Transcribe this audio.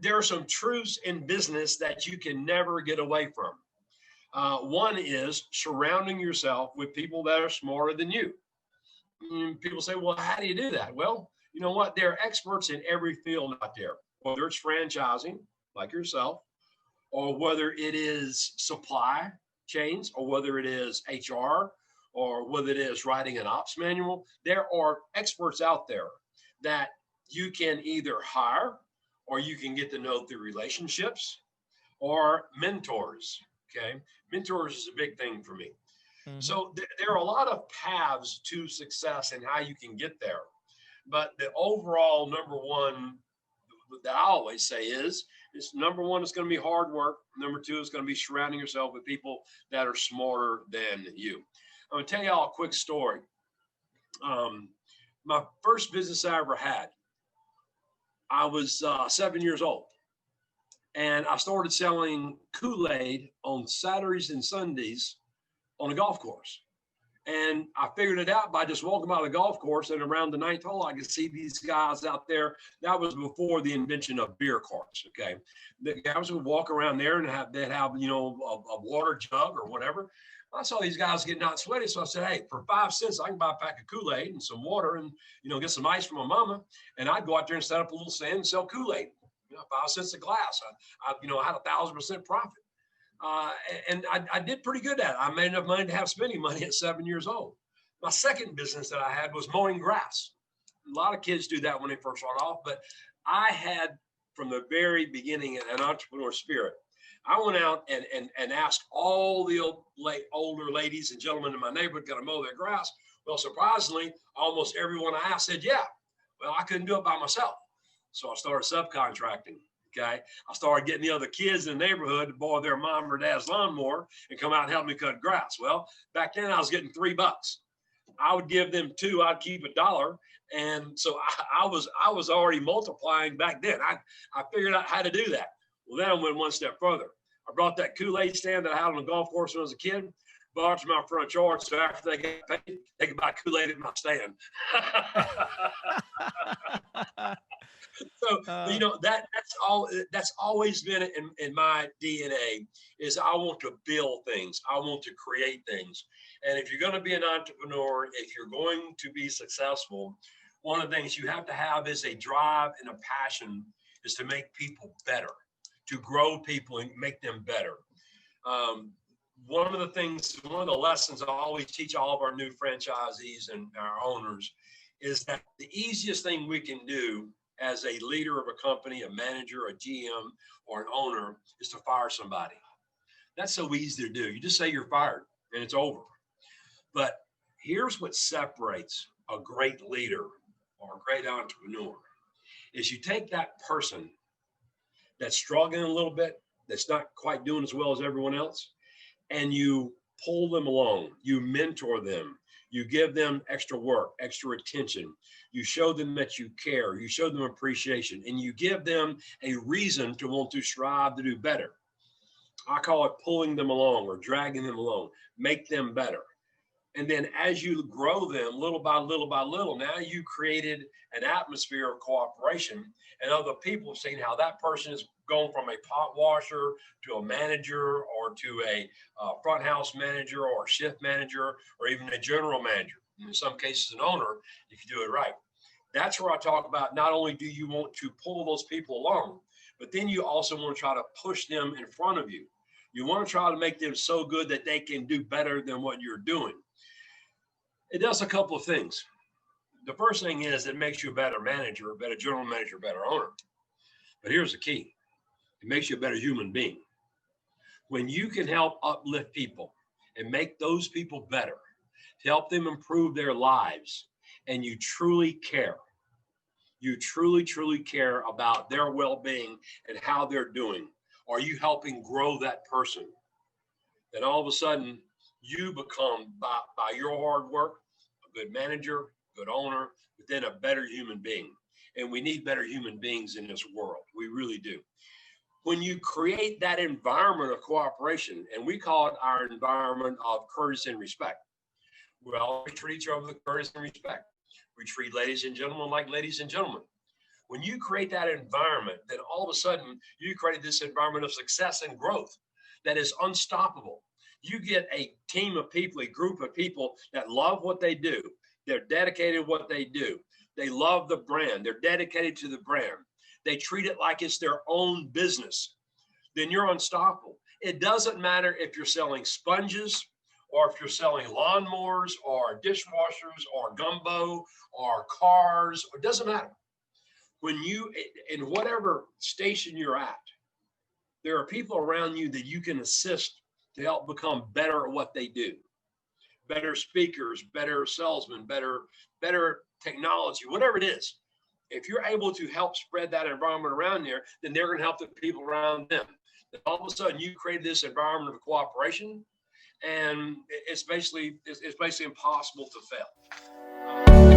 there are some truths in business that you can never get away from. One is surrounding yourself with people that are smarter than you. People say, well, how do you do that? Well, you know what? There are experts in every field out there, whether it's franchising, like yourself, or whether it is supply chains, or whether it is HR, or whether it is writing an ops manual. There are experts out there that you can either hire, or you can get to know through relationships, or mentors. Okay. Mentors is a big thing for me. Mm-hmm. So there are a lot of paths to success and how you can get there. But the overall number one that I always say is number one, it's going to be hard work. Number two, is going to be surrounding yourself with people that are smarter than you. I'm going to tell y'all a quick story. My first business I ever had, I was 7 years old. And I started selling Kool-Aid on Saturdays and Sundays on a golf course. And I figured it out by just walking by the golf course, and around the ninth hole, I could see these guys out there. That was before the invention of beer carts, okay? The guys would walk around there and they'd have, you know, a water jug or whatever. I saw these guys getting out sweaty, so I said, hey, for 5 cents, I can buy a pack of Kool-Aid and some water and, you know, get some ice from my mama. And I'd go out there and set up a little stand and sell Kool-Aid. 5 cents a glass. I had 1,000% profit. And I did pretty good at it. I made enough money to have spending money at 7 years old. My second business that I had was mowing grass. A lot of kids do that when they first start off, but I had from the very beginning an entrepreneur spirit. I went out and asked all the older ladies and gentlemen in my neighborhood, can I mow their grass? Well, surprisingly, almost everyone I asked said, yeah. Well, I couldn't do it by myself. So I started subcontracting, okay? I started getting the other kids in the neighborhood to borrow their mom or dad's lawnmower and come out and help me cut grass. Well, back then I was getting $3. I would give them $2, I'd keep $1. And so I was already multiplying back then. I figured out how to do that. Well, then I went one step further. I brought that Kool-Aid stand that I had on the golf course when I was a kid, brought it to my front yard, so after they got paid, they could buy Kool-Aid at my stand. So, you know, that's always been in my DNA is I want to build things. I want to create things. And if you're going to be an entrepreneur, if you're going to be successful, one of the things you have to have is a drive and a passion is to make people better, to grow people and make them better. One of the lessons I always teach all of our new franchisees and our owners is that the easiest thing we can do as a leader of a company, a manager, a GM, or an owner is to fire somebody. That's so easy to do. You just say you're fired and it's over. But here's what separates a great leader or a great entrepreneur is you take that person that's struggling a little bit, that's not quite doing as well as everyone else, and you pull them along, you mentor them, you give them extra work, extra attention. You show them that you care. You show them appreciation, and you give them a reason to want to strive to do better. I call it pulling them along or dragging them along, make them better. And then as you grow them little by little by little, now you created an atmosphere of cooperation, and other people have seen how that person is going from a pot washer to a manager or to a front house manager or shift manager or even a general manager. In some cases, an owner, if you do it right. That's where I talk about not only do you want to pull those people along, but then you also want to try to push them in front of you. You want to try to make them so good that they can do better than what you're doing. It does a couple of things. The first thing is it makes you a better manager, a better general manager, a better owner. But here's the key. It makes you a better human being. When you can help uplift people and make those people better, to help them improve their lives, and you truly care, you truly, truly care about their well-being and how they're doing, are you helping grow that person? Then all of a sudden, you become, by your hard work, a good manager, good owner, but then a better human being. And we need better human beings in this world. We really do. When you create that environment of cooperation, and we call it our environment of courtesy and respect, we always treat each other with courtesy and respect. We treat ladies and gentlemen like ladies and gentlemen. When you create that environment, then all of a sudden you created this environment of success and growth that is unstoppable. You get a team of people, a group of people that love what they do. They're dedicated to what they do. They love the brand. They're dedicated to the brand. They treat it like it's their own business. Then you're unstoppable. It doesn't matter if you're selling sponges or if you're selling lawnmowers or dishwashers or gumbo or cars. It doesn't matter. When you, in whatever station you're at, there are people around you that you can assist to help become better at what they do. Better speakers, better salesmen, better technology, whatever it is. If you're able to help spread that environment around there, then they're going to help the people around them. Then all of a sudden, you create this environment of cooperation, and it's basically impossible to fail.